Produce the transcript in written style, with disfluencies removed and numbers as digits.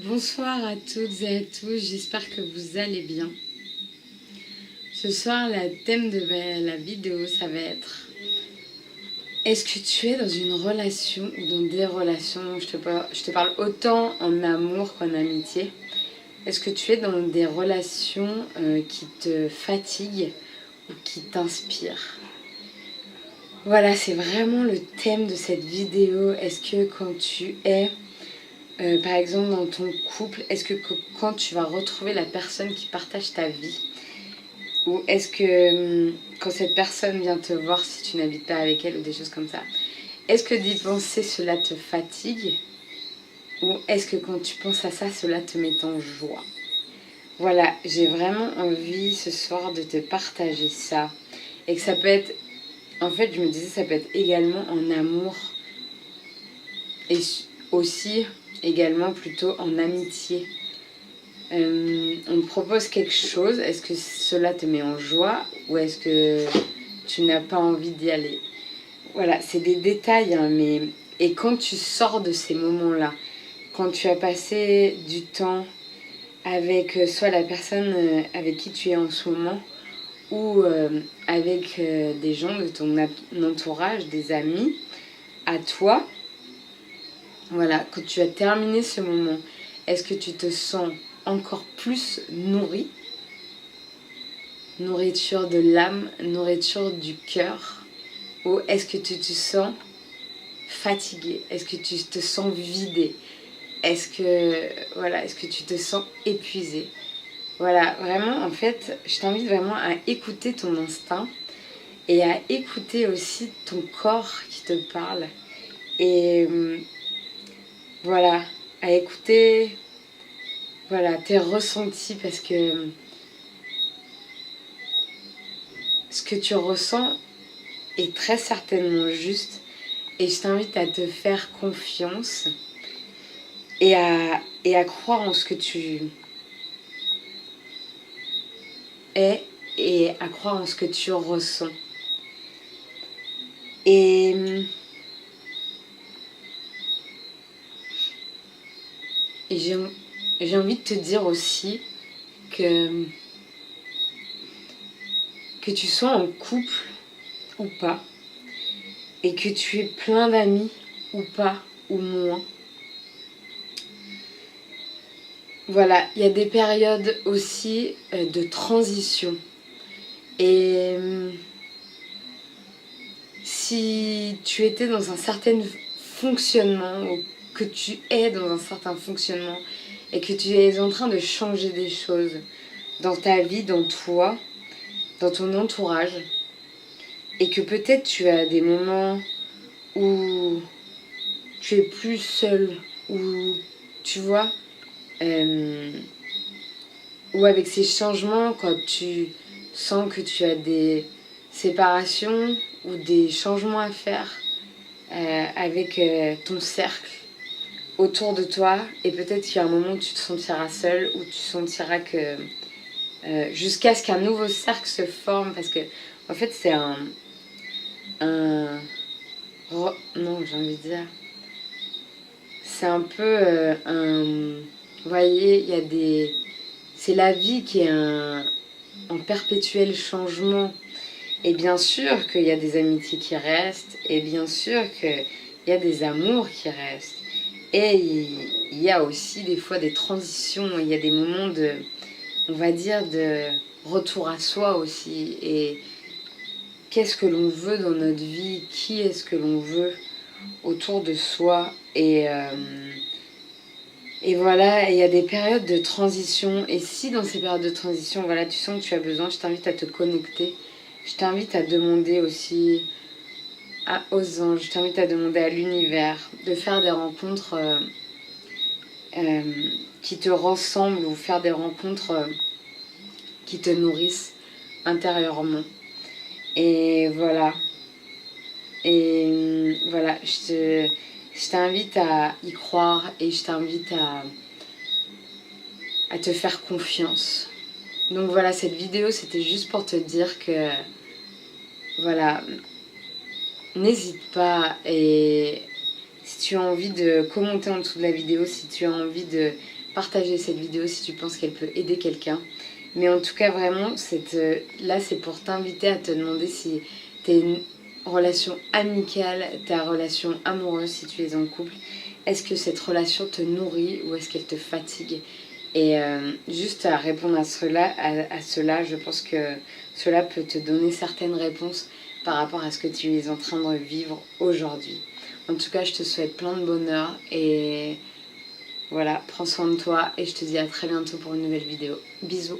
Bonsoir à toutes et à tous, j'espère que vous allez bien. Ce soir, le thème de la vidéo, ça va être: est-ce que tu es dans une relation ou dans des relations, je te parle autant en amour qu'en amitié. Est-ce que tu es dans des relations qui te fatiguent ou qui t'inspirent? Voilà, c'est vraiment le thème de cette vidéo. Est-ce que quand tu es par exemple dans ton couple, est-ce que quand tu vas retrouver la personne qui partage ta vie, ou est-ce que quand cette personne vient te voir si tu n'habites pas avec elle ou des choses comme ça, est-ce que d'y penser cela te fatigue, ou est-ce que quand tu penses à ça, cela te met en joie? Voilà, j'ai vraiment envie ce soir de te partager ça, et que ça peut être, en fait je me disais, ça peut être également en amour, et aussi également plutôt en amitié. On te propose quelque chose, est-ce que cela te met en joie ou est-ce que tu n'as pas envie d'y aller? Voilà, c'est des détails, hein, mais... Et quand tu sors de ces moments-là, quand tu as passé du temps avec soit la personne avec qui tu es en ce moment, ou avec des gens de ton entourage, des amis, à toi, voilà, quand tu as terminé ce moment, est-ce que tu te sens encore plus nourri, nourriture de l'âme, nourriture du cœur, ou est-ce que tu te sens fatigué? Est-ce que tu te sens vidé? Est-ce que tu te sens épuisé? Voilà, vraiment, en fait, je t'invite vraiment à écouter ton instinct et à écouter aussi ton corps qui te parle. Et voilà, à écouter tes ressentis, parce que ce que tu ressens est très certainement juste, et je t'invite à te faire confiance et à croire en ce que tu es et à croire en ce que tu ressens. Et j'ai envie de te dire aussi que tu sois en couple ou pas, et que tu aies plein d'amis ou pas, ou moins. Voilà, il y a des périodes aussi de transition. Et si tu étais dans un certain fonctionnement, ou que tu es dans un certain fonctionnement, et que tu es en train de changer des choses dans ta vie, dans toi, dans ton entourage, et que peut-être tu as des moments où tu es plus seul, où tu vois, ou avec ces changements, quand tu sens que tu as des séparations ou des changements à faire avec ton cercle autour de toi, et peut-être qu'il y a un moment où tu te sentiras seul, où tu sentiras que jusqu'à ce qu'un nouveau cercle se forme, parce que en fait c'est un non, j'ai envie de dire, c'est un peu vous voyez, il y a des, c'est la vie qui est en perpétuel changement. Et bien sûr qu'il y a des amitiés qui restent, et bien sûr qu'il y a des amours qui restent. Et il y a aussi des fois des transitions, il y a des moments de, on va dire, de retour à soi aussi. Et qu'est-ce que l'on veut dans notre vie? Qui est-ce que l'on veut autour de soi? Et voilà, il y a des périodes de transition. Et si dans ces périodes de transition, voilà, tu sens que tu as besoin, je t'invite à te connecter. Je t'invite à demander aussi aux anges, je t'invite à demander à l'univers de faire des rencontres qui te ressemblent, ou faire des rencontres qui te nourrissent intérieurement. Et voilà. Et voilà, je t'invite à y croire, et je t'invite à te faire confiance. Donc voilà, cette vidéo, c'était juste pour te dire que, voilà, n'hésite pas, et si tu as envie de commenter en dessous de la vidéo, si tu as envie de partager cette vidéo si tu penses qu'elle peut aider quelqu'un. Mais en tout cas, vraiment, là, c'est pour t'inviter à te demander si t'es une relation amicale, ta relation amoureuse, si tu es en couple, est-ce que cette relation te nourrit ou est-ce qu'elle te fatigue? Et juste à répondre à cela, je pense que cela peut te donner certaines réponses par rapport à ce que tu es en train de vivre aujourd'hui. En tout cas, je te souhaite plein de bonheur et voilà, prends soin de toi et je te dis à très bientôt pour une nouvelle vidéo. Bisous!